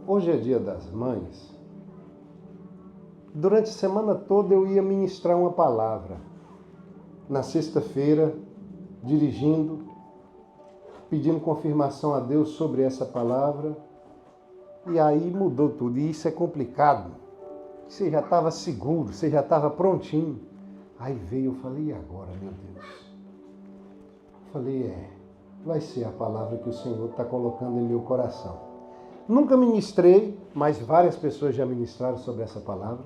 Hoje é Dia das Mães. Durante a semana toda eu ia ministrar uma palavra. Na sexta-feira, dirigindo, pedindo confirmação a Deus sobre essa palavra. E aí mudou tudo. E isso é complicado. Você já estava seguro, você já estava prontinho. Aí veio, eu falei, e agora, meu Deus? Falei, vai ser a palavra que o Senhor está colocando em meu coração. Nunca ministrei, mas várias pessoas já ministraram sobre essa palavra.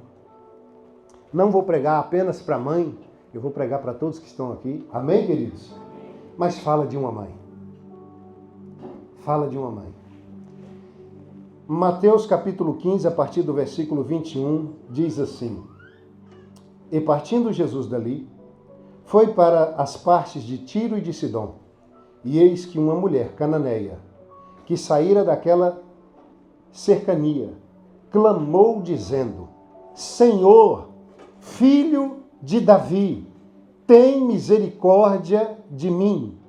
Não vou pregar apenas para a mãe, eu vou pregar para todos que estão aqui. Amém, queridos? Mas fala de uma mãe. Fala de uma mãe. Mateus capítulo 15, a partir do versículo 21, diz assim: E partindo Jesus dali, foi para as partes de Tiro e de Sidom. E eis que uma mulher cananeia, que saíra daquela cercania, clamou dizendo: Senhor, filho de Davi, tem misericórdia de mim,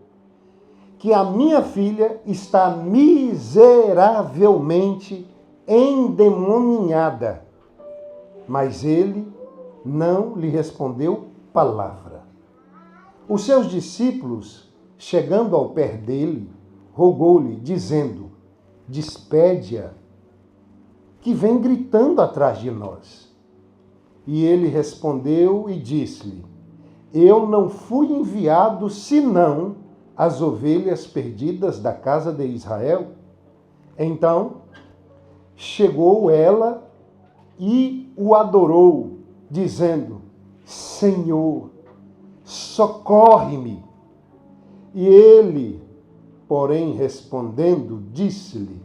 que a minha filha está miseravelmente endemoniada. Mas ele não lhe respondeu palavra. Os seus discípulos, chegando ao pé dele, rogou-lhe, dizendo: Despede-a, que vem gritando atrás de nós. E ele respondeu e disse-lhe: Eu não fui enviado senão as ovelhas perdidas da casa de Israel. Então chegou ela e o adorou, dizendo: Senhor, socorre-me. E ele, porém, respondendo, disse-lhe: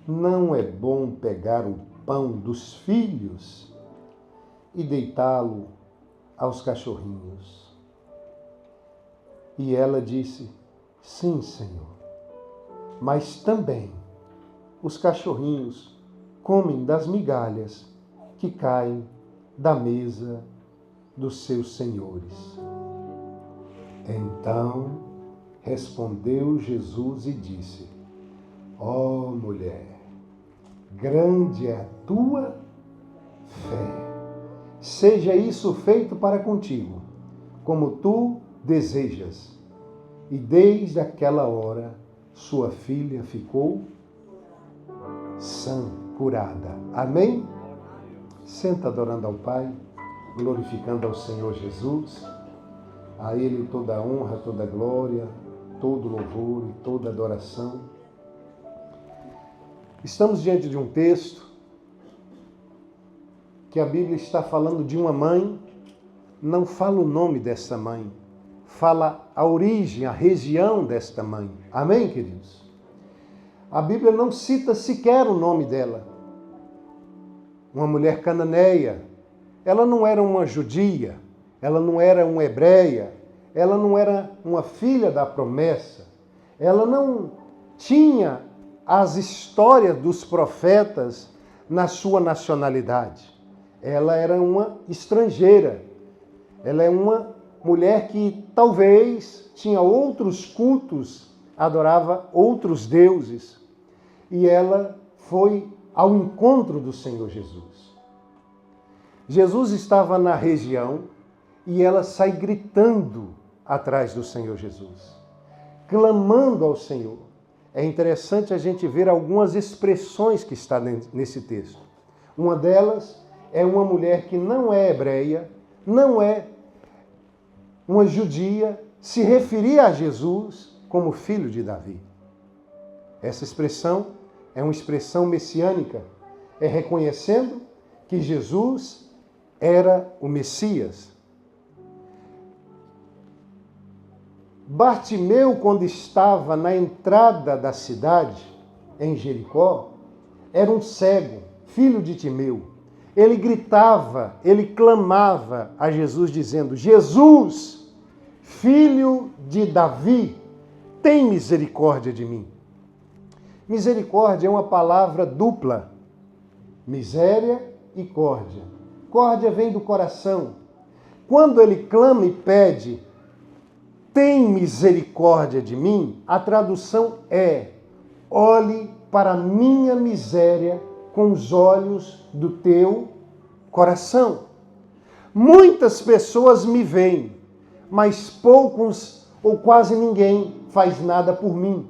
Não é bom pegar o pão dos filhos e deitá-lo aos cachorrinhos. E ela disse: Sim, Senhor, mas também os cachorrinhos comem das migalhas que caem da mesa dos seus senhores. Então respondeu Jesus e disse: Ó mulher, grande é a tua fé. Seja isso feito para contigo, como tu desejas. E desde aquela hora, sua filha ficou sã, curada. Amém? Senta adorando ao Pai, glorificando ao Senhor Jesus. A Ele toda a honra, toda a glória, todo louvor e toda adoração. Estamos diante de um texto que a Bíblia está falando de uma mãe. Não fala o nome dessa mãe, fala a origem, a região desta mãe. Amém, queridos? A Bíblia não cita sequer o nome dela. Uma mulher cananeia. Ela não era uma judia, ela não era uma hebreia, ela não era uma filha da promessa, ela não tinha as histórias dos profetas na sua nacionalidade. Ela era uma estrangeira. Ela é uma mulher que talvez tinha outros cultos, adorava outros deuses. E ela foi ao encontro do Senhor Jesus. Jesus estava na região e ela sai gritando atrás do Senhor Jesus, clamando ao Senhor. É interessante a gente ver algumas expressões que estão nesse texto. Uma delas é uma mulher que não é hebreia, não é uma judia, se referia a Jesus como filho de Davi. Essa expressão é uma expressão messiânica, é reconhecendo que Jesus era o Messias. Bartimeu, quando estava na entrada da cidade, em Jericó, era um cego, filho de Timeu. Ele gritava, ele clamava a Jesus, dizendo: Jesus, filho de Davi, tem misericórdia de mim. Misericórdia é uma palavra dupla. Miséria e córdia. Córdia vem do coração. Quando ele clama e pede: tem misericórdia de mim, a tradução é: olhe para a minha miséria com os olhos do teu coração. Muitas pessoas me veem, mas poucos ou quase ninguém faz nada por mim.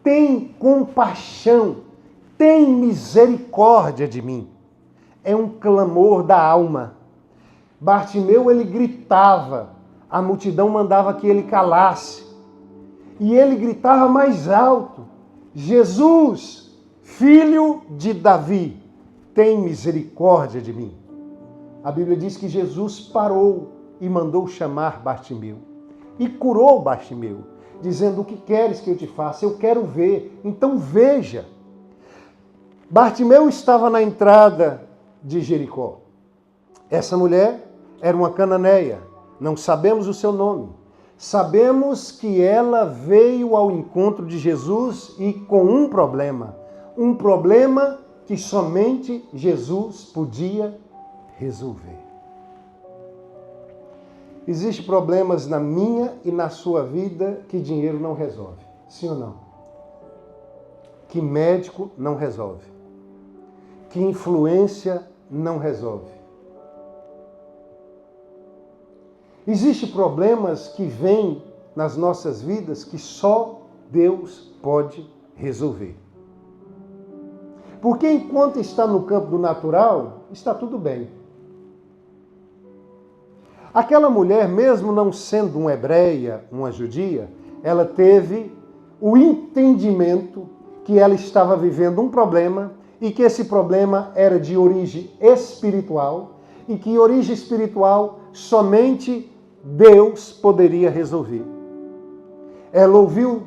Tem compaixão, tem misericórdia de mim. É um clamor da alma. Bartimeu, ele gritava, a multidão mandava que ele calasse. E ele gritava mais alto: Jesus, filho de Davi, tem misericórdia de mim. A Bíblia diz que Jesus parou e mandou chamar Bartimeu. E curou Bartimeu, dizendo: o que queres que eu te faça? Eu quero ver. Então veja. Bartimeu estava na entrada de Jericó. Essa mulher era uma cananeia. Não sabemos o seu nome. Sabemos que ela veio ao encontro de Jesus e com um problema que somente Jesus podia resolver. Existem problemas na minha e na sua vida que dinheiro não resolve. Sim ou não? Que médico não resolve. Que influência não resolve. Existem problemas que vêm nas nossas vidas que só Deus pode resolver. Porque enquanto está no campo do natural, está tudo bem. Aquela mulher, mesmo não sendo uma hebreia, uma judia, ela teve o entendimento que ela estava vivendo um problema e que esse problema era de origem espiritual e que origem espiritual somente Deus poderia resolver. Ela ouviu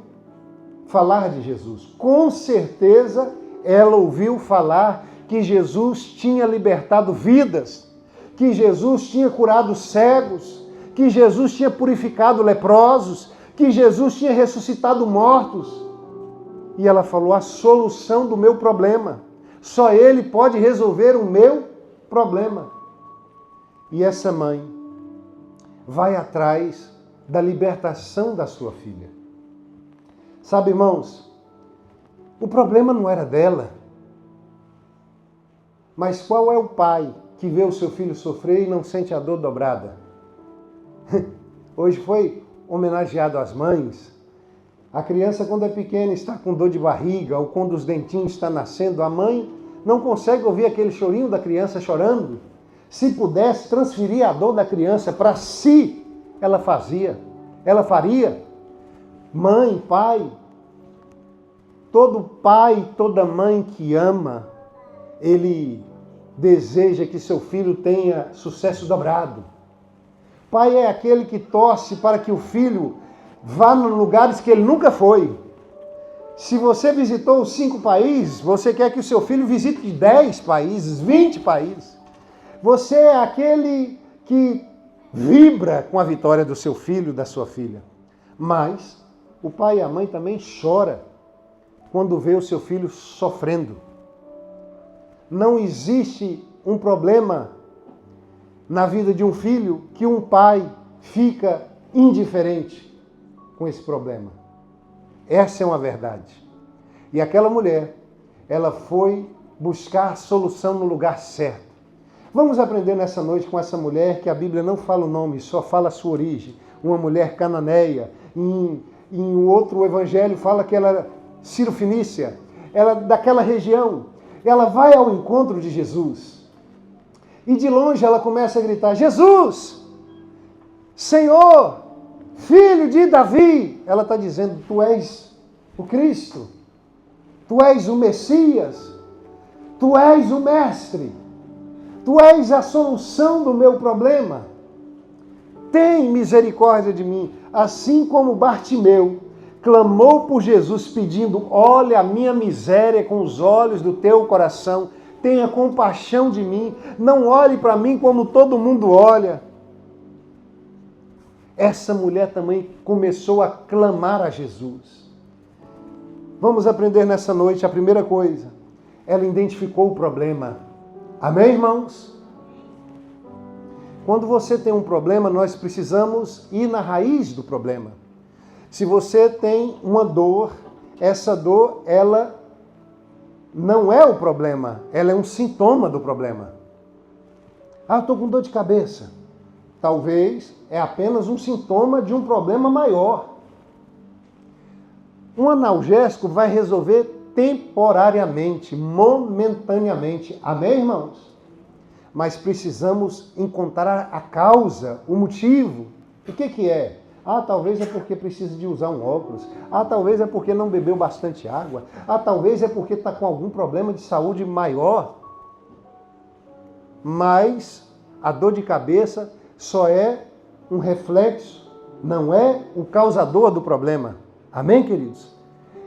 falar de Jesus. Com certeza, ela ouviu falar que Jesus tinha libertado vidas, que Jesus tinha curado cegos, que Jesus tinha purificado leprosos, que Jesus tinha ressuscitado mortos. E ela falou: a solução do meu problema. Só Ele pode resolver o meu problema. E essa mãe vai atrás da libertação da sua filha. Sabe, irmãos, o problema não era dela. Mas qual é o pai que vê o seu filho sofrer e não sente a dor dobrada? Hoje foi homenageado às mães. A criança, quando é pequena, está com dor de barriga ou quando os dentinhos estão nascendo, a mãe não consegue ouvir aquele chorinho da criança chorando. Se pudesse transferir a dor da criança para si, ela faria. Mãe, pai, todo pai, toda mãe que ama, ele deseja que seu filho tenha sucesso dobrado. Pai é aquele que torce para que o filho vá nos lugares que ele nunca foi. Se você visitou 5 países, você quer que o seu filho visite 10 países, 20 países. Você é aquele que vibra com a vitória do seu filho, da sua filha. Mas o pai e a mãe também choram quando vê o seu filho sofrendo. Não existe um problema na vida de um filho que um pai fica indiferente com esse problema. Essa é uma verdade. E aquela mulher, ela foi buscar a solução no lugar certo. Vamos aprender nessa noite com essa mulher que a Bíblia não fala o nome, só fala a sua origem. Uma mulher cananeia. Em outro evangelho fala que ela era Ciro-fenícia. Ela daquela região. Ela vai ao encontro de Jesus. E de longe ela começa a gritar: Jesus! Senhor! Filho de Davi! Ela está dizendo: tu és o Cristo. Tu és o Messias. Tu és o Mestre. Tu és a solução do meu problema. Tem misericórdia de mim. Assim como Bartimeu clamou por Jesus pedindo: olha a minha miséria com os olhos do teu coração. Tenha compaixão de mim. Não olhe para mim como todo mundo olha. Essa mulher também começou a clamar a Jesus. Vamos aprender nessa noite a primeira coisa. Ela identificou o problema. Amém, irmãos? Quando você tem um problema, nós precisamos ir na raiz do problema. Se você tem uma dor, essa dor, ela não é o problema, ela é um sintoma do problema. Ah, eu estou com dor de cabeça. Talvez é apenas um sintoma de um problema maior. Um analgésico vai resolver temporariamente, momentaneamente. Amém, irmãos? Mas precisamos encontrar a causa, o motivo. O que é? Ah, talvez é porque precisa de usar um óculos. Ah, talvez é porque não bebeu bastante água. Ah, talvez é porque está com algum problema de saúde maior. Mas a dor de cabeça só é um reflexo, não é o causador do problema. Amém, queridos?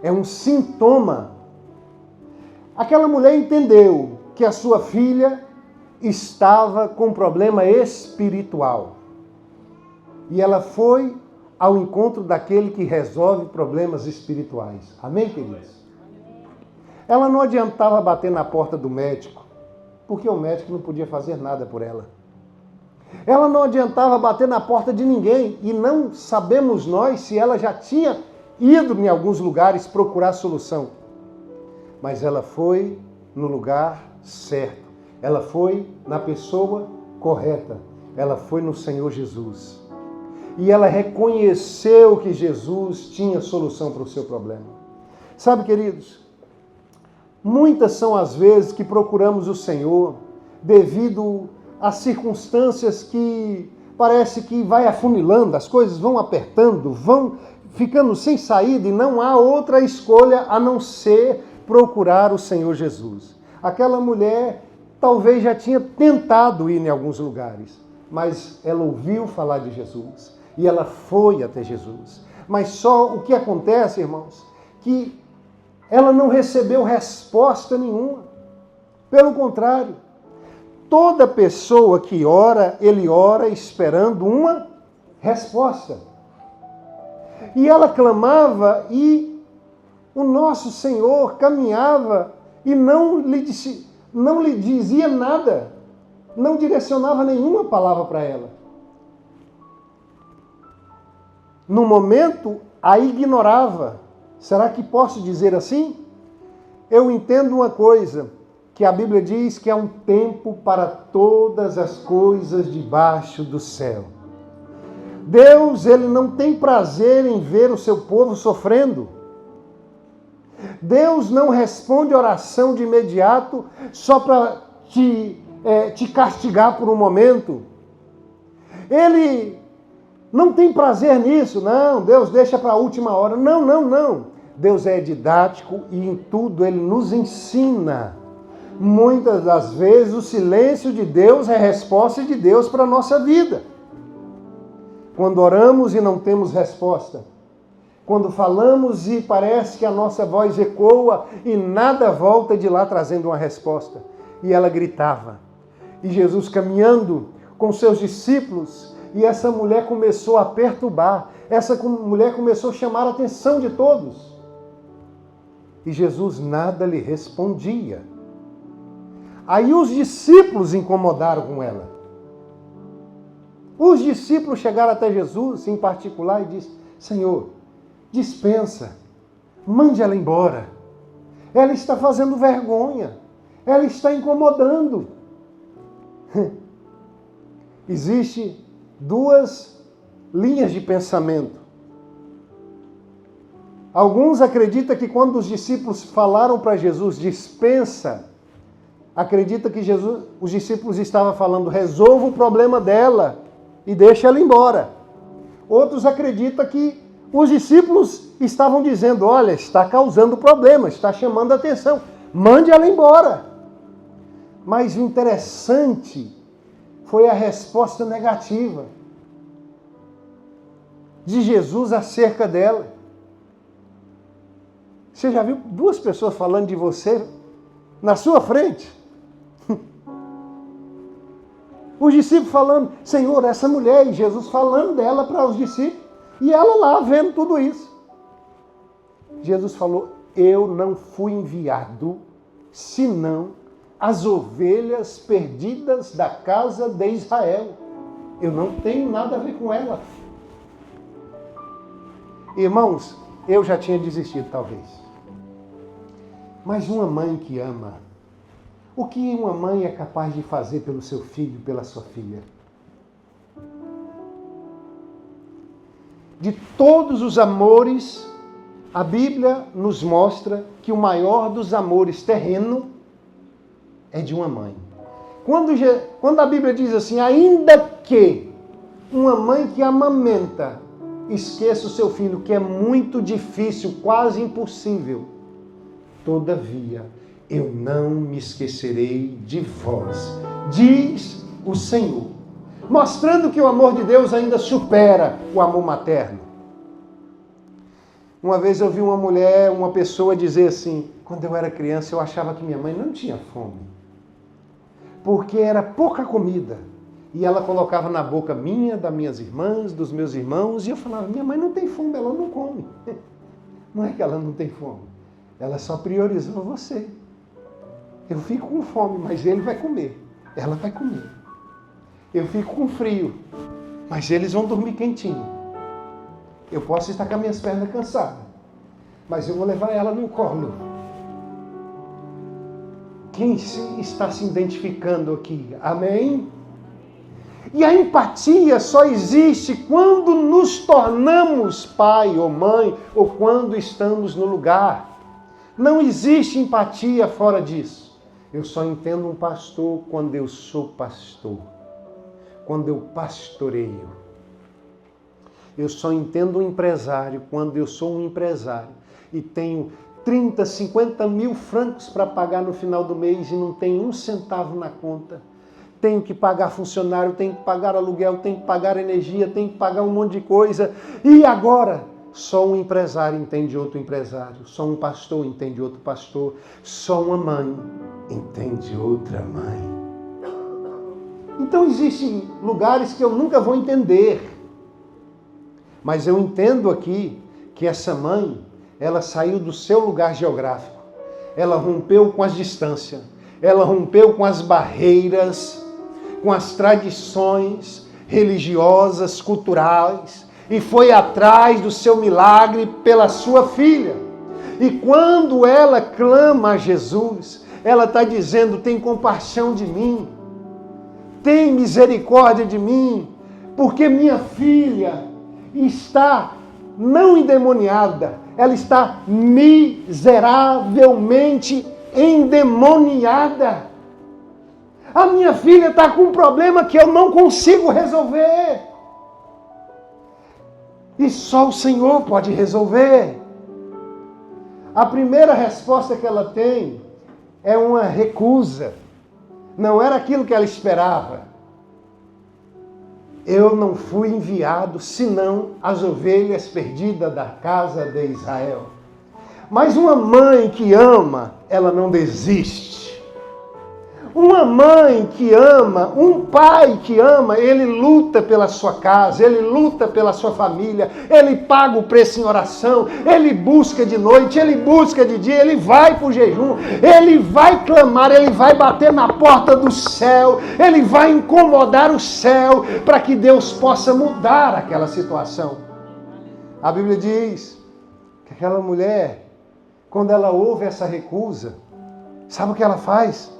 É um sintoma. Aquela mulher entendeu que a sua filha estava com problema espiritual. E ela foi ao encontro daquele que resolve problemas espirituais. Amém, queridos? Ela não adiantava bater na porta do médico, porque o médico não podia fazer nada por ela. Ela não adiantava bater na porta de ninguém, e não sabemos nós se ela já tinha ido em alguns lugares procurar solução. Mas ela foi no lugar certo. Ela foi na pessoa correta. Ela foi no Senhor Jesus. E ela reconheceu que Jesus tinha solução para o seu problema. Sabe, queridos, muitas são as vezes que procuramos o Senhor devido às circunstâncias que parece que vai afunilando, as coisas vão apertando, vão ficando sem saída e não há outra escolha a não ser procurar o Senhor Jesus. Aquela mulher talvez já tinha tentado ir em alguns lugares, mas ela ouviu falar de Jesus e ela foi até Jesus. Mas só o que acontece, irmãos, que ela não recebeu resposta nenhuma. Pelo contrário, toda pessoa que ora, ele ora esperando uma resposta. E ela clamava e o nosso Senhor caminhava e não lhe dizia nada, não direcionava nenhuma palavra para ela. No momento, a ignorava. Será que posso dizer assim? Eu entendo uma coisa, que a Bíblia diz que há um tempo para todas as coisas debaixo do céu. Deus, ele não tem prazer em ver o seu povo sofrendo. Deus não responde oração de imediato só para te castigar por um momento. Ele não tem prazer nisso, não. Deus deixa para a última hora. Não. Deus é didático e em tudo ele nos ensina. Muitas das vezes o silêncio de Deus é a resposta de Deus para a nossa vida. Quando oramos e não temos resposta. Quando falamos e parece que a nossa voz ecoa e nada volta de lá trazendo uma resposta. E ela gritava. E Jesus caminhando com seus discípulos, e essa mulher começou a perturbar. Essa mulher começou a chamar a atenção de todos. E Jesus nada lhe respondia. Aí os discípulos incomodaram com ela. Os discípulos chegaram até Jesus, em particular, e disseram: Senhor, dispensa, mande ela embora. Ela está fazendo vergonha. Ela está incomodando. Existem duas linhas de pensamento. Alguns acreditam que quando os discípulos falaram para Jesus, dispensa, acredita que os discípulos estavam falando, resolva o problema dela e deixa ela embora. Outros acreditam que os discípulos estavam dizendo, olha, está causando problema, está chamando a atenção, mande ela embora. Mas o interessante foi a resposta negativa de Jesus acerca dela. Você já viu duas pessoas falando de você na sua frente? Os discípulos falando, Senhor, essa mulher, e Jesus falando dela para os discípulos, e ela lá vendo tudo isso. Jesus falou, eu não fui enviado, senão as ovelhas perdidas da casa de Israel. Eu não tenho nada a ver com ela. Irmãos, eu já tinha desistido, talvez. Mas uma mãe que ama, o que uma mãe é capaz de fazer pelo seu filho, pela sua filha? De todos os amores, a Bíblia nos mostra que o maior dos amores terreno é de uma mãe. Quando a Bíblia diz assim, ainda que uma mãe que amamenta esqueça o seu filho, que é muito difícil, quase impossível, todavia, eu não me esquecerei de vós, diz o Senhor. Mostrando que o amor de Deus ainda supera o amor materno. Uma vez eu vi uma pessoa dizer assim, quando eu era criança eu achava que minha mãe não tinha fome. Porque era pouca comida. E ela colocava na boca minha, das minhas irmãs, dos meus irmãos, e eu falava, minha mãe não tem fome, ela não come. Não é que ela não tem fome, ela só priorizou você. Eu fico com fome, mas ele vai comer, ela vai comer. Eu fico com frio, mas eles vão dormir quentinho. Eu posso estar com as minhas pernas cansadas, mas eu vou levar ela no colo. Quem está se identificando aqui? Amém? E a empatia só existe quando nos tornamos pai ou mãe, ou quando estamos no lugar. Não existe empatia fora disso. Eu só entendo um pastor quando eu sou pastor. Quando eu pastoreio. Eu só entendo um empresário quando eu sou um empresário e tenho 30, 50 mil francos para pagar no final do mês e não tenho um centavo na conta. Tenho que pagar funcionário, tenho que pagar aluguel, tenho que pagar energia, tenho que pagar um monte de coisa. E agora? Só um empresário entende outro empresário, só um pastor entende outro pastor, só uma mãe entende outra mãe. Então existem lugares que eu nunca vou entender. Mas eu entendo aqui que essa mãe, ela saiu do seu lugar geográfico. Ela rompeu com as distâncias. Ela rompeu com as barreiras, com as tradições religiosas, culturais. E foi atrás do seu milagre pela sua filha. E quando ela clama a Jesus, ela está dizendo, tem compaixão de mim. Tem misericórdia de mim, porque minha filha está não endemoniada, ela está miseravelmente endemoniada. A minha filha está com um problema que eu não consigo resolver. E só o Senhor pode resolver. A primeira resposta que ela tem é uma recusa. Não era aquilo que ela esperava. Eu não fui enviado senão as ovelhas perdidas da casa de Israel. Mas uma mãe que ama, ela não desiste. Uma mãe que ama, um pai que ama, ele luta pela sua casa, ele luta pela sua família, ele paga o preço em oração, ele busca de noite, ele busca de dia, ele vai para o jejum, ele vai clamar, ele vai bater na porta do céu, ele vai incomodar o céu para que Deus possa mudar aquela situação. A Bíblia diz que aquela mulher, quando ela ouve essa recusa, sabe o que ela faz?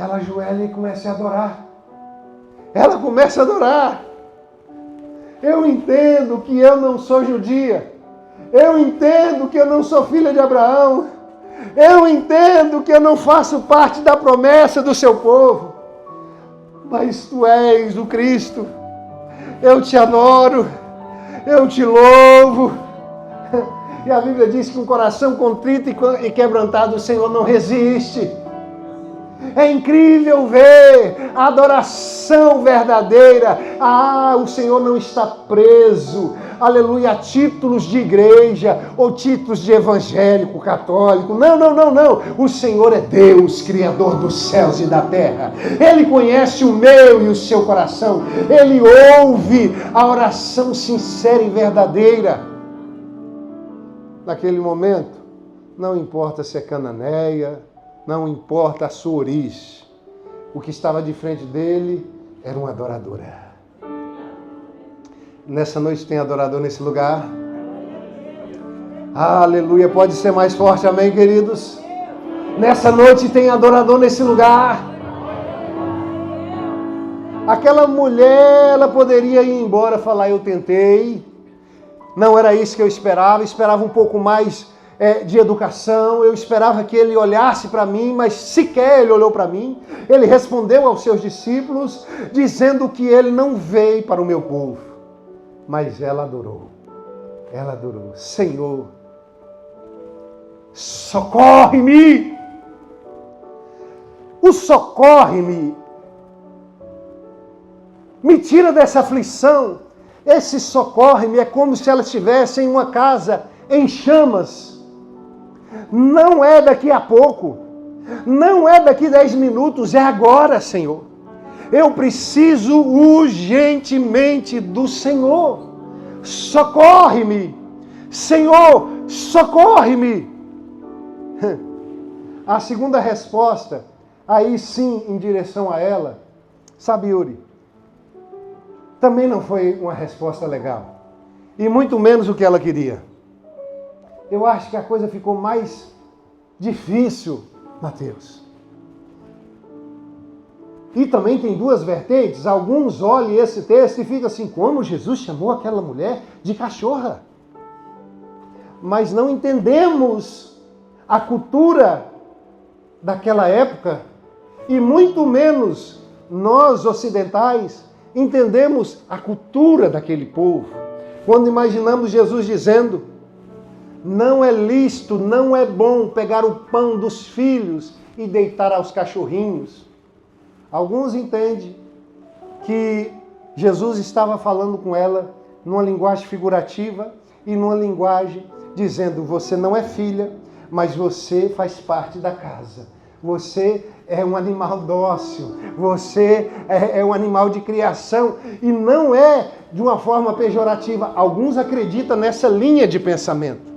Ela ajoelha e começa a adorar. Ela começa a adorar. Eu entendo que eu não sou judia. Eu entendo que eu não sou filha de Abraão. Eu entendo que eu não faço parte da promessa do seu povo. Mas tu és o Cristo. Eu te adoro. Eu te louvo. E a Bíblia diz que um coração contrito e quebrantado o Senhor não resiste. É incrível ver a adoração verdadeira. O Senhor não está preso, aleluia, a títulos de igreja ou títulos de evangélico, católico. Não. O Senhor é Deus, Criador dos céus e da terra. Ele conhece o meu e o seu coração. Ele ouve a oração sincera e verdadeira. Naquele momento, não importa se é cananeia, não importa a sua origem. O que estava de frente dele era uma adoradora. Nessa noite tem adorador nesse lugar? Aleluia, pode ser mais forte, amém, queridos? Nessa noite tem adorador nesse lugar. Aquela mulher, ela poderia ir embora e falar, eu tentei, não era isso que eu esperava um pouco mais de educação, eu esperava que ele olhasse para mim, mas sequer ele olhou para mim. Ele respondeu aos seus discípulos, dizendo que ele não veio para o meu povo. Mas ela adorou, Senhor, socorre-me, o socorre-me, me tira dessa aflição. Esse socorre-me é como se ela estivesse em uma casa em chamas. Não é daqui a pouco, não é daqui 10 minutos, é agora, Senhor. Eu preciso urgentemente do Senhor. Socorre-me, Senhor, socorre-me. A segunda resposta, aí sim em direção a ela, sabe, Yuri, também não foi uma resposta legal. E muito menos o que ela queria. Eu acho que a coisa ficou mais difícil, Mateus. E também tem duas vertentes. Alguns olham esse texto e ficam assim, como Jesus chamou aquela mulher de cachorra? Mas não entendemos a cultura daquela época e muito menos nós ocidentais entendemos a cultura daquele povo. Quando imaginamos Jesus dizendo, não é lícito, não é bom pegar o pão dos filhos e deitar aos cachorrinhos. Alguns entendem que Jesus estava falando com ela numa linguagem figurativa e numa linguagem dizendo, você não é filha, mas você faz parte da casa. Você é um animal dócil, você é um animal de criação e não é de uma forma pejorativa. Alguns acreditam nessa linha de pensamento.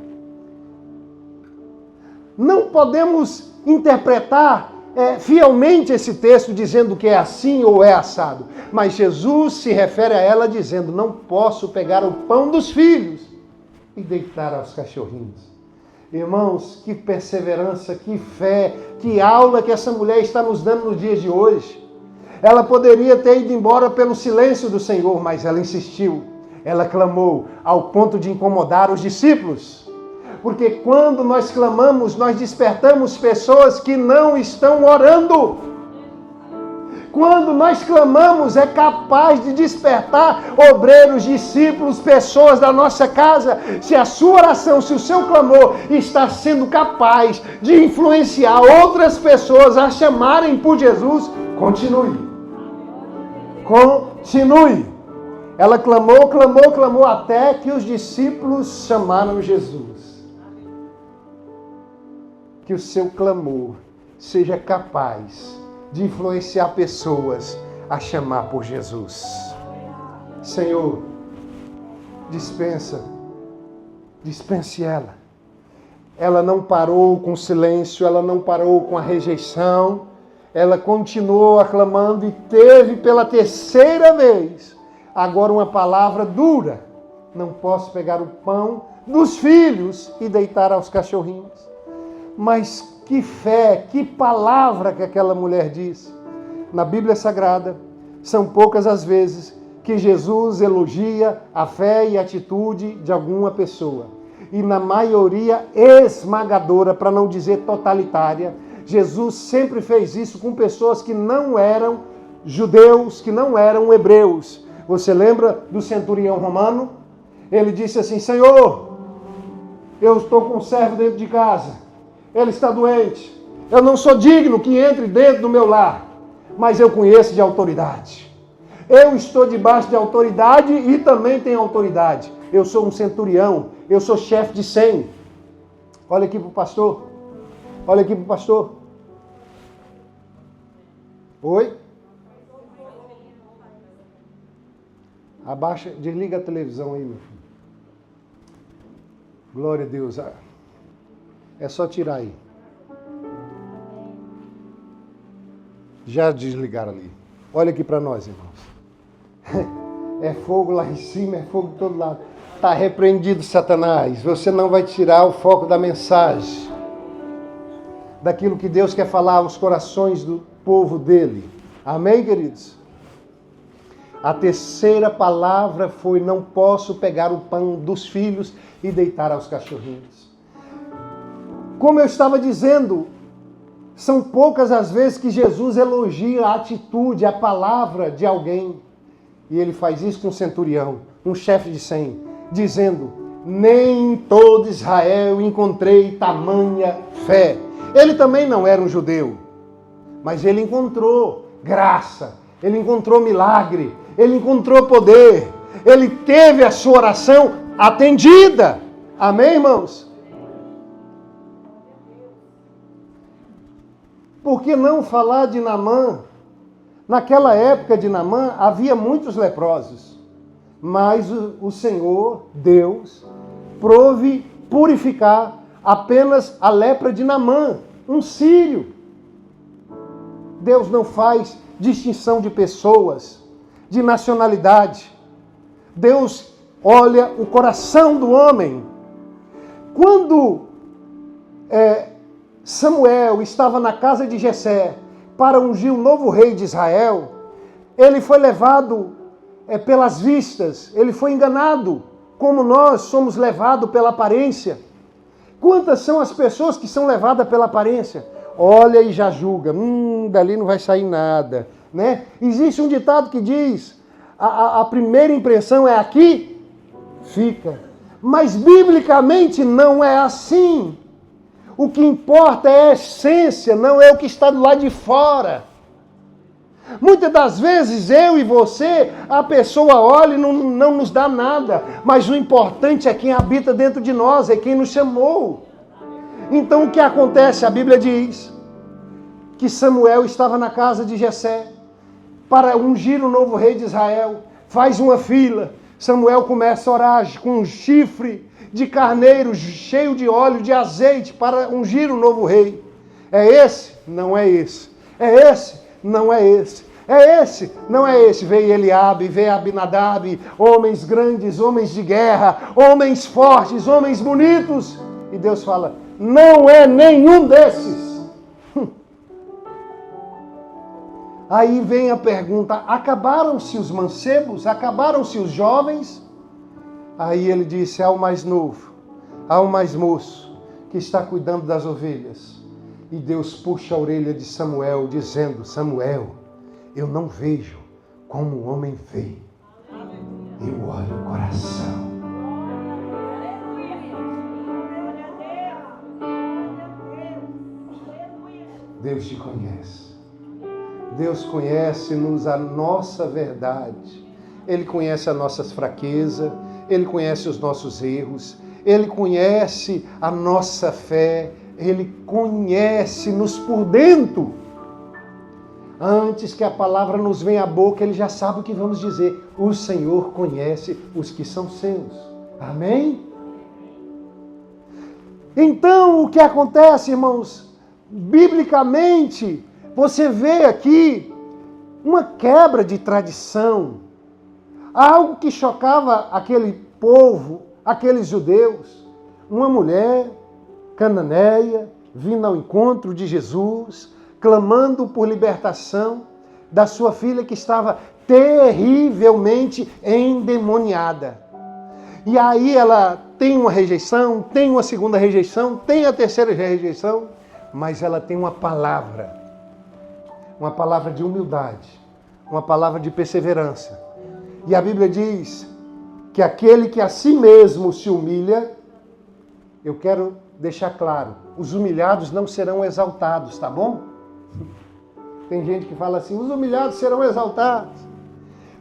Não podemos interpretar fielmente esse texto dizendo que é assim ou é assado. Mas Jesus se refere a ela dizendo, não posso pegar o pão dos filhos e deitar aos cachorrinhos. Irmãos, que perseverança, que fé, que aula que essa mulher está nos dando nos dias de hoje. Ela poderia ter ido embora pelo silêncio do Senhor, mas ela insistiu. Ela clamou ao ponto de incomodar os discípulos. Porque quando nós clamamos, nós despertamos pessoas que não estão orando. Quando nós clamamos, é capaz de despertar obreiros, discípulos, pessoas da nossa casa. Se a sua oração, se o seu clamor está sendo capaz de influenciar outras pessoas a chamarem por Jesus, continue. Continue. Ela clamou até que os discípulos chamaram Jesus. Que o seu clamor seja capaz de influenciar pessoas a chamar por Jesus. Senhor, dispense ela. Ela não parou com o silêncio, ela não parou com a rejeição, ela continuou aclamando e teve pela terceira vez agora uma palavra dura. Não posso pegar o pão dos filhos e deitar aos cachorrinhos. Mas que fé, que palavra que aquela mulher disse. Na Bíblia Sagrada, são poucas as vezes que Jesus elogia a fé e a atitude de alguma pessoa. E na maioria esmagadora, para não dizer totalitária, Jesus sempre fez isso com pessoas que não eram judeus, que não eram hebreus. Você lembra do centurião romano? Ele disse assim, Senhor, eu estou com um servo dentro de casa. Ele está doente. Eu não sou digno que entre dentro do meu lar, mas eu conheço de autoridade. Eu estou debaixo de autoridade e também tenho autoridade. Eu sou um centurião, eu sou chefe de 100. Olha aqui para o pastor. Olha aqui para o pastor. Oi? Abaixa, desliga a televisão aí, meu filho. Glória a Deus. É só tirar aí. Já desligaram ali. Olha aqui para nós, irmãos. É fogo lá em cima, é fogo de todo lado. Está repreendido, Satanás. Você não vai tirar o foco da mensagem, daquilo que Deus quer falar aos corações do povo dele. Amém, queridos? A terceira palavra foi: não posso pegar o pão dos filhos e deitar aos cachorrinhos. Como eu estava dizendo, são poucas as vezes que Jesus elogia a atitude, a palavra de alguém. E ele faz isso com um centurião, um chefe de 100, dizendo: nem em todo Israel encontrei tamanha fé. Ele também não era um judeu, mas ele encontrou graça, ele encontrou milagre, ele encontrou poder, ele teve a sua oração atendida. Amém, irmãos? Por que não falar de Naamã? Naquela época de Naamã havia muitos leprosos, mas o Senhor, Deus, prouve purificar apenas a lepra de Naamã, um sírio. Deus não faz distinção de pessoas, de nacionalidade. Deus olha o coração do homem. Quando Samuel estava na casa de Jessé para ungir o novo rei de Israel, ele foi levado pelas vistas, ele foi enganado, como nós somos levados pela aparência. Quantas são as pessoas que são levadas pela aparência? Olha e já julga, dali não vai sair nada, né? Existe um ditado que diz: a primeira impressão é aqui, fica. Mas biblicamente não é assim. O que importa é a essência, não é o que está do lado de fora. Muitas das vezes eu e você, a pessoa olha e não nos dá nada, mas o importante é quem habita dentro de nós, é quem nos chamou. Então o que acontece? A Bíblia diz que Samuel estava na casa de Jessé para ungir o novo rei de Israel. Faz uma fila, Samuel começa a orar com um chifre de carneiro cheio de óleo, de azeite, para ungir o novo rei. É esse? Não é esse. É esse? Não é esse. É esse? Não é esse. Veio Eliabe, veio Abinadab, homens grandes, homens de guerra, homens fortes, homens bonitos. E Deus fala: não é nenhum desses. Aí vem a pergunta: acabaram-se os mancebos? Acabaram-se os jovens? Aí ele disse: há o mais novo, há o mais moço, que está cuidando das ovelhas. E Deus puxa a orelha de Samuel, dizendo: Samuel, eu não vejo como o homem vê, eu olho o coração. Deus te conhece. Deus conhece-nos a nossa verdade. Ele conhece as nossas fraquezas, Ele conhece os nossos erros, Ele conhece a nossa fé, Ele conhece-nos por dentro. Antes que a palavra nos venha à boca, Ele já sabe o que vamos dizer. O Senhor conhece os que são seus. Amém? Então, o que acontece, irmãos? Biblicamente, você vê aqui uma quebra de tradição. Algo que chocava aquele povo, aqueles judeus. Uma mulher cananeia vindo ao encontro de Jesus, clamando por libertação da sua filha que estava terrivelmente endemoniada. E aí ela tem uma rejeição, tem uma segunda rejeição, tem a terceira rejeição, mas ela tem uma palavra de humildade, uma palavra de perseverança. E a Bíblia diz que aquele que a si mesmo se humilha, eu quero deixar claro, os humilhados não serão exaltados, tá bom? Tem gente que fala assim: os humilhados serão exaltados.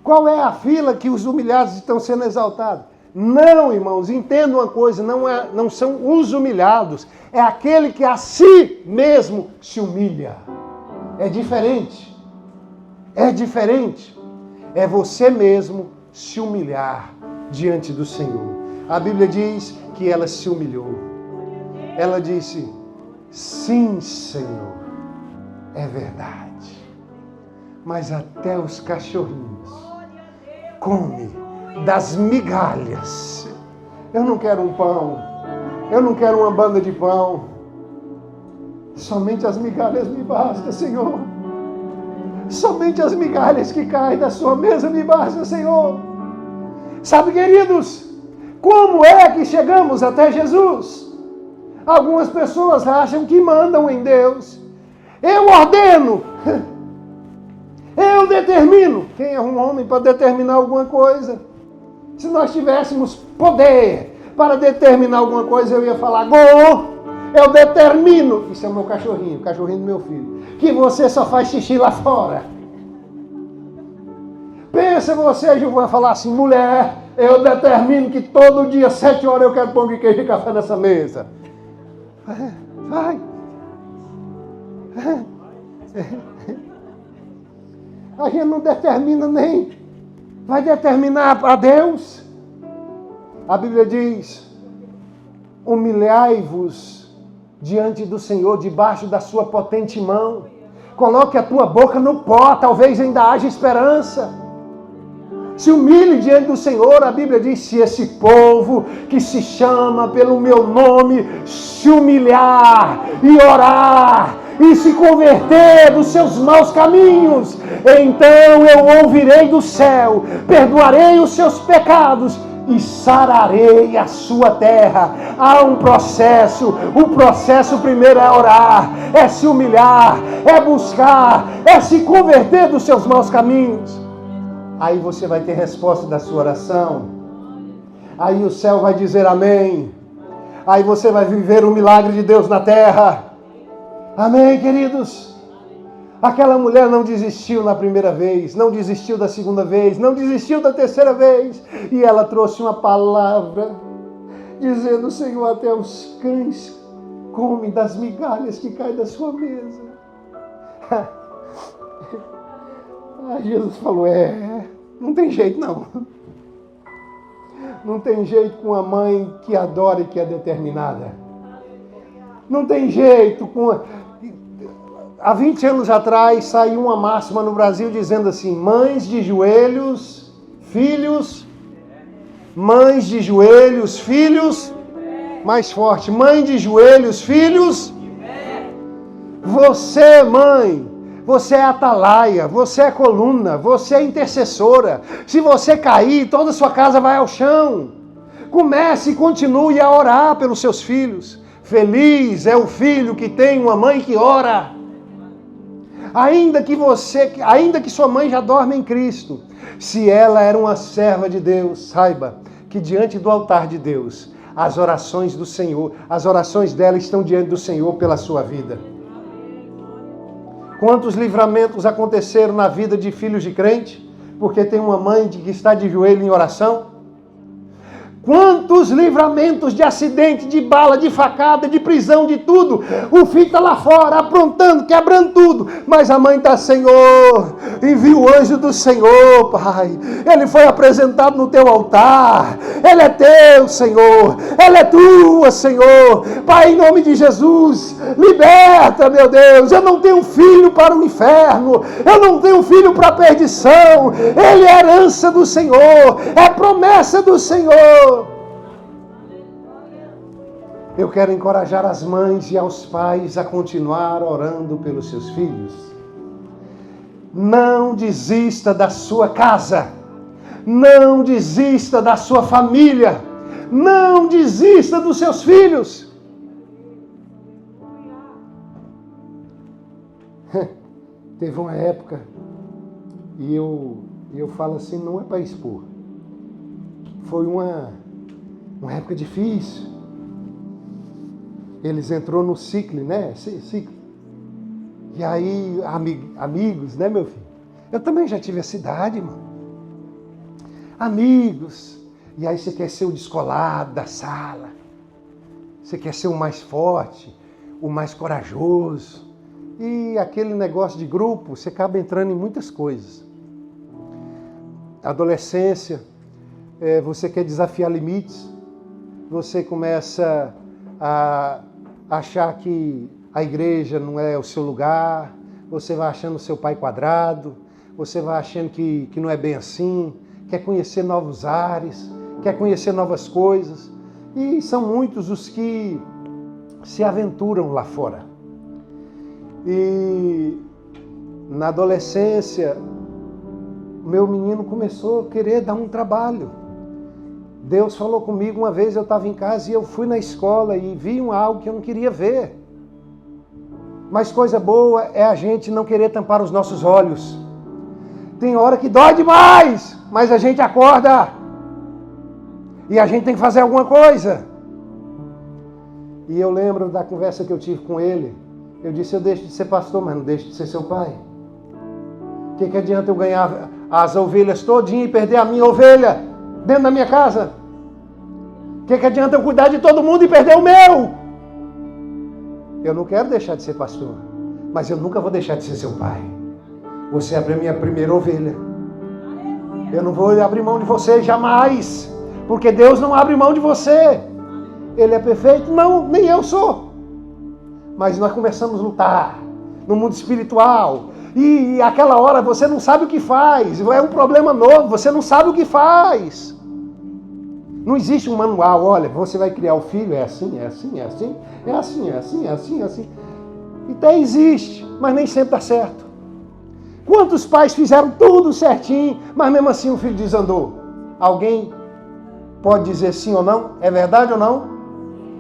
Qual é a fila que os humilhados estão sendo exaltados? Não, irmãos, entenda uma coisa, não são os humilhados, é aquele que a si mesmo se humilha. É diferente. É diferente. É você mesmo se humilhar diante do Senhor. A Bíblia diz que ela se humilhou. Ela disse: sim, Senhor, é verdade. Mas até os cachorrinhos comem das migalhas Eu não quero um pão. Eu não quero uma banda de pão. Somente as migalhas me bastam, Senhor. Somente as migalhas que caem da sua mesa me bastam, Senhor. Sabe, queridos, como é que chegamos até Jesus? Algumas pessoas acham que mandam em Deus. Eu ordeno. Eu determino. Quem é um homem para determinar alguma coisa? Se nós tivéssemos poder para determinar alguma coisa, eu ia falar: Go, eu determino. Isso é o meu cachorrinho, o cachorrinho do meu filho. Que você só faz xixi lá fora. Pensa você, Gilvan, falar assim: mulher, eu determino que todo dia, 7 horas, eu quero pão de queijo e café nessa mesa. Vai. A gente não determina nem. Vai determinar a Deus? A Bíblia diz: humilhai-vos diante do Senhor, debaixo da sua potente mão. Coloque a tua boca no pó, talvez ainda haja esperança. Se humilhe diante do Senhor. A Bíblia diz: se esse povo que se chama pelo meu nome se humilhar e orar e se converter dos seus maus caminhos, então eu ouvirei do céu, perdoarei os seus pecados e sararei a sua terra. Há um processo. O processo primeiro é orar, é se humilhar, é buscar, é se converter dos seus maus caminhos. Aí você vai ter resposta da sua oração. Aí o céu vai dizer amém. Aí você vai viver o milagre de Deus na terra. Amém, queridos? Aquela mulher não desistiu na primeira vez, não desistiu da segunda vez, não desistiu da terceira vez. E ela trouxe uma palavra, dizendo: Senhor, até os cães comem das migalhas que caem da sua mesa. Jesus falou: não tem jeito não. Não tem jeito com a mãe que adora e que é determinada. Não tem jeito com... Há 20 anos atrás saiu uma máxima no Brasil dizendo assim: mães de joelhos, filhos. Mães de joelhos, filhos. Mais forte: mãe de joelhos, filhos. Você, mãe, você é atalaia, você é coluna, você é intercessora. Se você cair, toda a sua casa vai ao chão. Comece e continue a orar pelos seus filhos. Feliz é o filho que tem uma mãe que ora. Ainda que sua mãe já dorme em Cristo, se ela era uma serva de Deus, saiba que diante do altar de Deus, as orações do Senhor, as orações dela estão diante do Senhor pela sua vida. Quantos livramentos aconteceram na vida de filhos de crente, porque tem uma mãe que está de joelho em oração? Quantos livramentos de acidente, de bala, de facada, de prisão, de tudo. O filho está lá fora, aprontando, quebrando tudo. Mas a mãe está: Senhor, envia o anjo do Senhor, Pai. Ele foi apresentado no teu altar. Ele é teu, Senhor. Ela é tua, Senhor. Pai, em nome de Jesus, liberta, meu Deus. Eu não tenho filho para o inferno. Eu não tenho filho para a perdição. Ele é herança do Senhor. É promessa do Senhor. Eu quero encorajar as mães e aos pais a continuar orando pelos seus filhos. Não desista da sua casa. Não desista da sua família. Não desista dos seus filhos. Teve uma época, e eu falo assim, não é para expor. Foi uma época difícil. Eles entrou no ciclo, né? Ciclo. E aí, amigos, né, meu filho? Eu também já tive essa idade, irmão. Amigos. E aí você quer ser o descolado da sala. Você quer ser o mais forte, o mais corajoso. E aquele negócio de grupo, você acaba entrando em muitas coisas. Adolescência, você quer desafiar limites. Você começa a achar que a igreja não é o seu lugar, você vai achando o seu pai quadrado, você vai achando que não é bem assim, quer conhecer novos ares, quer conhecer novas coisas. E são muitos os que se aventuram lá fora. E na adolescência, meu menino começou a querer dar um trabalho. Deus falou comigo uma vez, eu estava em casa e eu fui na escola e vi algo que eu não queria ver. Mas coisa boa é a gente não querer tampar os nossos olhos. Tem hora que dói demais, mas a gente acorda. E a gente tem que fazer alguma coisa. E eu lembro da conversa que eu tive com ele. Eu disse, eu deixo de ser pastor, mas não deixo de ser seu pai. O que adianta eu ganhar as ovelhas todinha e perder a minha ovelha dentro da minha casa? O que adianta eu cuidar de todo mundo e perder o meu? Eu não quero deixar de ser pastor, mas eu nunca vou deixar de ser seu pai. Você é a minha primeira ovelha. Eu não vou abrir mão de você jamais, porque Deus não abre mão de você. Ele é perfeito? Não, nem eu sou. Mas nós começamos a lutar no mundo espiritual. E aquela hora você não sabe o que faz. É um problema novo, você não sabe o que faz. Não existe um manual, olha, você vai criar o filho, é assim, é assim, é assim, é assim, é assim, é assim, é assim. Até existe, mas nem sempre dá certo. Quantos pais fizeram tudo certinho, mas mesmo assim o filho desandou? Alguém pode dizer sim ou não? É verdade ou não?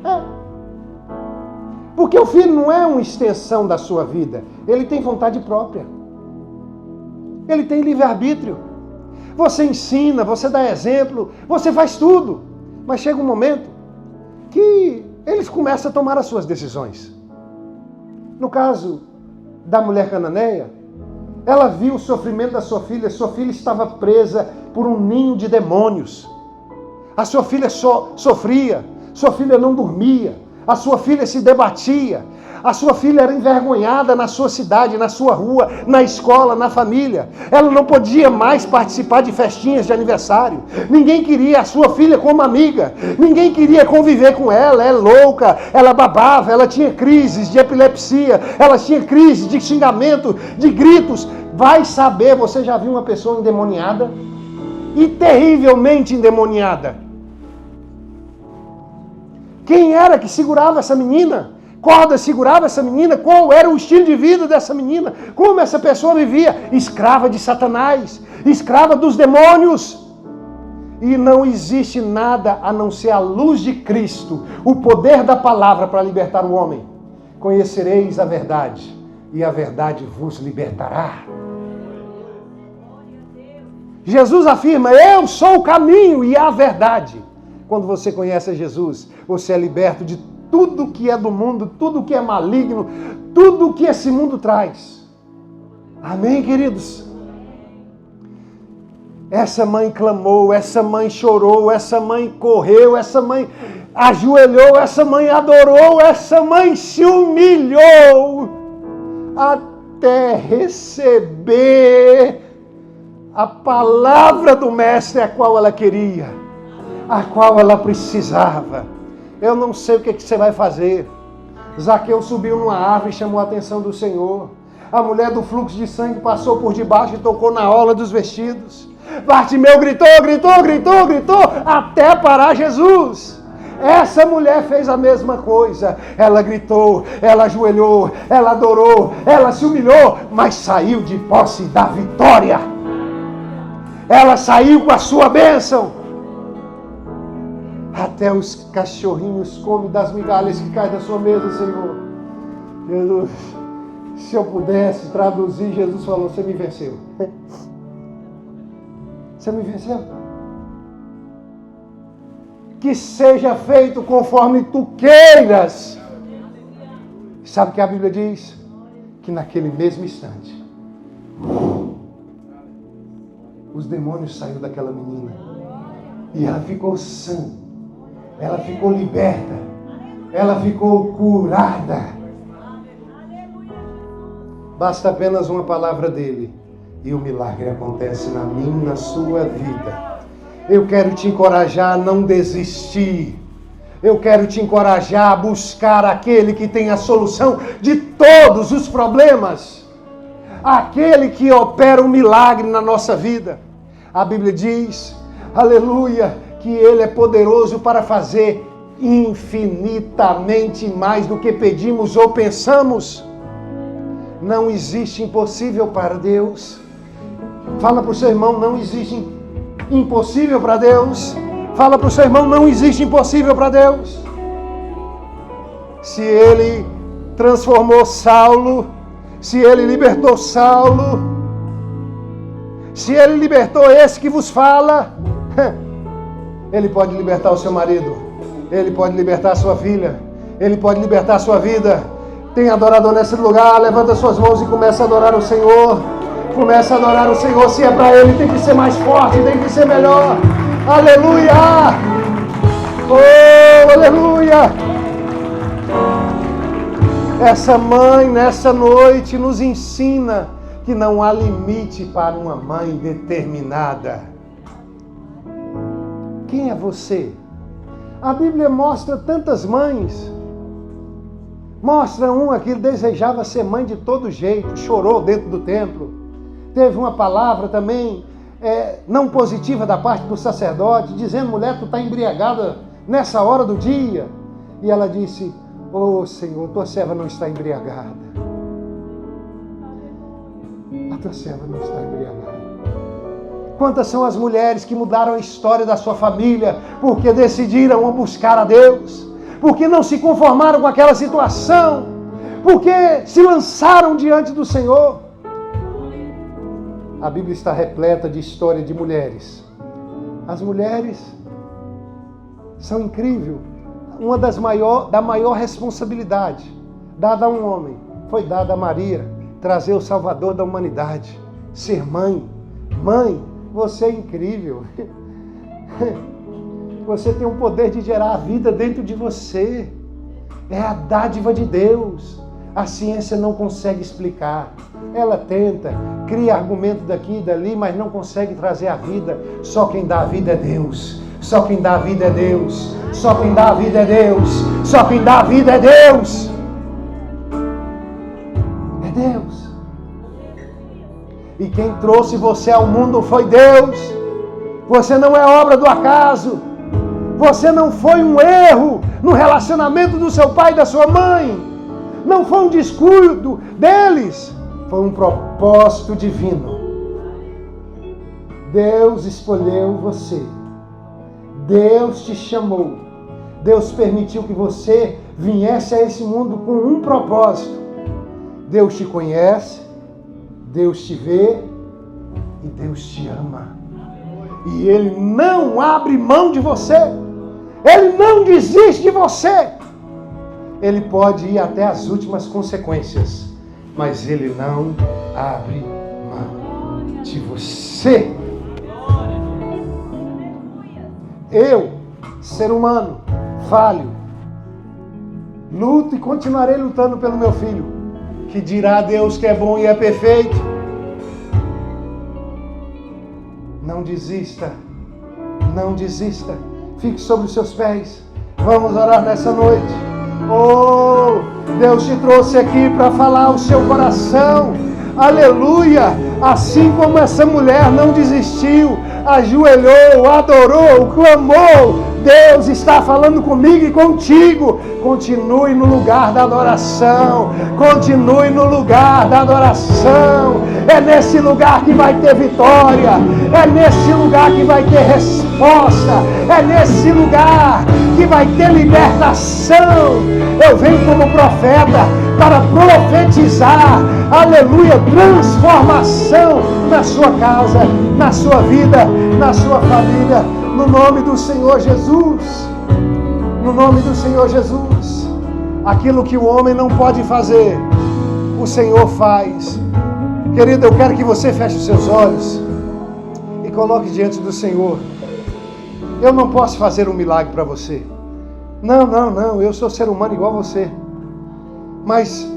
É. Porque o filho não é uma extensão da sua vida. Ele tem vontade própria. Ele tem livre-arbítrio. Você ensina, você dá exemplo, você faz tudo. Mas chega um momento que eles começam a tomar as suas decisões. No caso da mulher cananeia, ela viu o sofrimento da sua filha estava presa por um ninho de demônios. A sua filha sofria, sua filha não dormia, a sua filha se debatia, a sua filha era envergonhada na sua cidade, na sua rua, na escola, na família. Ela não podia mais participar de festinhas de aniversário. Ninguém queria a sua filha como amiga. Ninguém queria conviver com ela. É louca, ela babava, ela tinha crises de epilepsia, ela tinha crises de xingamento, de gritos. Vai saber, você já viu uma pessoa endemoniada? E terrivelmente endemoniada. Quem era que segurava essa menina? Corda segurava essa menina? Qual era o estilo de vida dessa menina? Como essa pessoa vivia? Escrava de Satanás, escrava dos demônios. E não existe nada a não ser a luz de Cristo, o poder da palavra para libertar o homem. Conhecereis a verdade, e a verdade vos libertará. Jesus afirma, eu sou o caminho e a verdade. Quando você conhece Jesus, você é liberto de tudo que é do mundo, tudo que é maligno, tudo que esse mundo traz. Amém, queridos? Essa mãe clamou, essa mãe chorou, essa mãe correu, essa mãe ajoelhou, essa mãe adorou, essa mãe se humilhou até receber a palavra do mestre a qual ela queria, a qual ela precisava. Eu não sei o que você vai fazer. Zaqueu subiu numa árvore e chamou a atenção do Senhor. A mulher do fluxo de sangue passou por debaixo e tocou na orla dos vestidos. Bartimeu gritou, até parar Jesus. Essa mulher fez a mesma coisa. Ela gritou, ela ajoelhou, ela adorou, ela se humilhou, mas saiu de posse da vitória. Ela saiu com a sua bênção. Até os cachorrinhos comem das migalhas que caem da sua mesa, Senhor. Jesus, se eu pudesse traduzir, Jesus falou, você me venceu. Você me venceu. Que seja feito conforme tu queiras. Sabe o que a Bíblia diz? Que naquele mesmo instante, os demônios saíram daquela menina. E ela ficou sã. Ela ficou liberta. Ela ficou curada. Basta apenas uma palavra dele. E o milagre acontece na minha e na sua vida. Eu quero te encorajar a não desistir. Eu quero te encorajar a buscar aquele que tem a solução de todos os problemas. Aquele que opera um milagre na nossa vida. A Bíblia diz, aleluia, que Ele é poderoso para fazer infinitamente mais do que pedimos ou pensamos. Não existe impossível para Deus. Fala para o seu irmão, não existe impossível para Deus. Fala para o seu irmão, não existe impossível para Deus. Se Ele transformou Saulo, se Ele libertou Saulo, se Ele libertou esse que vos fala, Ele pode libertar o seu marido, Ele pode libertar a sua filha, Ele pode libertar a sua vida. Tem adorador nesse lugar, levanta suas mãos e começa a adorar o Senhor. Começa a adorar o Senhor. Se é para Ele, tem que ser mais forte, tem que ser melhor. Aleluia! Oh, aleluia! Essa mãe, nessa noite, nos ensina que não há limite para uma mãe determinada. Quem é você? A Bíblia mostra tantas mães. Mostra uma que desejava ser mãe de todo jeito, chorou dentro do templo. Teve uma palavra também não positiva da parte do sacerdote, dizendo: mulher, tu está embriagada nessa hora do dia. E ela disse: oh Senhor, tua serva não está embriagada. A tua serva não está embriagada. Quantas são as mulheres que mudaram a história da sua família porque decidiram buscar a Deus, porque não se conformaram com aquela situação, porque se lançaram diante do Senhor. A Bíblia está repleta de história de mulheres. As mulheres são incríveis. Uma da maior responsabilidade dada a um homem foi dada a Maria, trazer o Salvador da humanidade, ser mãe. Mãe, você é incrível. Você tem o poder de gerar a vida dentro de você. É a dádiva de Deus. A ciência não consegue explicar. Ela tenta, cria argumento daqui e dali, mas não consegue trazer a vida. Só quem dá a vida é Deus. Só quem dá a vida é Deus. Só quem dá a vida é Deus. Só quem dá a vida é Deus. É Deus. E quem trouxe você ao mundo foi Deus. Você não é obra do acaso. Você não foi um erro no relacionamento do seu pai e da sua mãe. Não foi um descuido deles. Foi um propósito divino. Deus escolheu você. Deus te chamou. Deus permitiu que você viesse a esse mundo com um propósito. Deus te conhece, Deus te vê e Deus te ama. E Ele não abre mão de você. Ele não desiste de você. Ele pode ir até as últimas consequências, mas Ele não abre mão de você. Eu, ser humano, falho, luto e continuarei lutando pelo meu filho, que dirá a Deus que é bom e é perfeito. Não desista, não desista, fique sobre os seus pés. Vamos orar nessa noite. Oh, Deus te trouxe aqui para falar ao seu coração. Aleluia! Assim como essa mulher não desistiu, ajoelhou, adorou, clamou, Deus está falando comigo e contigo. Continue no lugar da adoração. Continue no lugar da adoração. É nesse lugar que vai ter vitória. É nesse lugar que vai ter resposta. É nesse lugar que vai ter libertação. Eu venho como profeta para profetizar, aleluia, transformação na sua casa, na sua vida, na sua família, no nome do Senhor Jesus. No nome do Senhor Jesus. Aquilo que o homem não pode fazer, o Senhor faz. Querido, eu quero que você feche os seus olhos e coloque diante do Senhor. Eu não posso fazer um milagre para você. Não, eu sou ser humano igual a você. Mas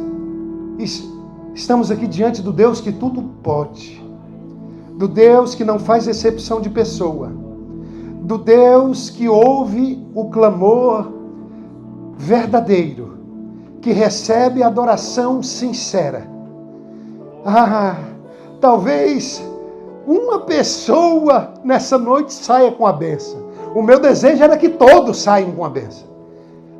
estamos aqui diante do Deus que tudo pode. Do Deus que não faz exceção de pessoa. Do Deus que ouve o clamor verdadeiro. Que recebe adoração sincera. Talvez uma pessoa nessa noite saia com a bênção. O meu desejo era que todos saiam com a bênção.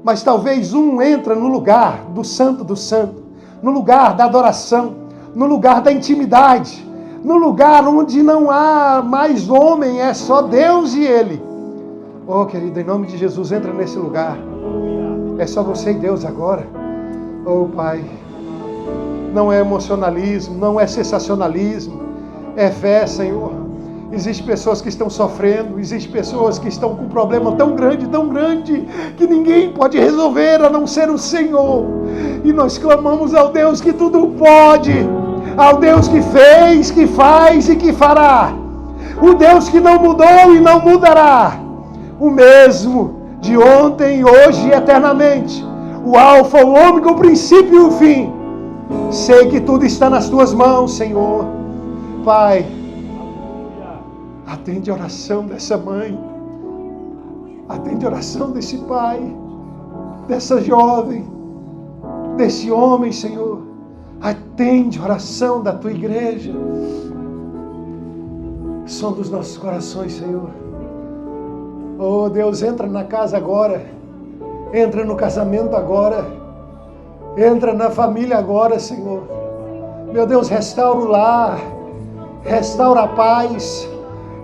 Mas talvez um entra no lugar do Santo do Santo, no lugar da adoração, no lugar da intimidade, no lugar onde não há mais homem, é só Deus e Ele. Oh, querido, em nome de Jesus, entra nesse lugar. É só você e Deus agora. Oh, Pai, não é emocionalismo, não é sensacionalismo, é fé, Senhor. Existem pessoas que estão sofrendo, existem pessoas que estão com um problema tão grande, que ninguém pode resolver a não ser o Senhor. E nós clamamos ao Deus que tudo pode, ao Deus que fez, que faz e que fará. O Deus que não mudou e não mudará. O mesmo de ontem, hoje e eternamente. O Alfa, o Ômega, o princípio e o fim. Sei que tudo está nas tuas mãos, Senhor. Pai, atende a oração dessa mãe. Atende a oração desse pai, dessa jovem, desse homem, Senhor. Atende a oração da tua igreja. Som dos nossos corações, Senhor. Oh, Deus, entra na casa agora. Entra no casamento agora. Entra na família agora, Senhor. Meu Deus, restaura o lar. Restaura a paz.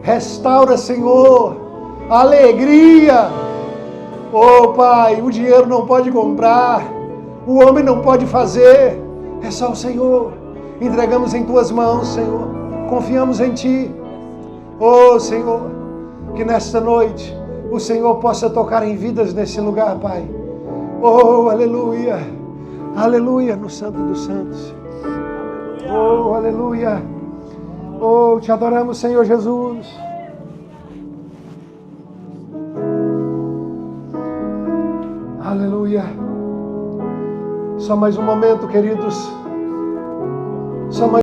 Restaura, Senhor, a alegria. Oh, Pai, o dinheiro não pode comprar. O homem não pode fazer. É só o Senhor. Entregamos em tuas mãos, Senhor. Confiamos em Ti. Oh, Senhor, que nesta noite o Senhor possa tocar em vidas nesse lugar, Pai. Oh, aleluia. Aleluia no Santo dos Santos. Oh, aleluia. Oh, te adoramos, Senhor Jesus. Aleluia. Só mais um momento, queridos. Só mais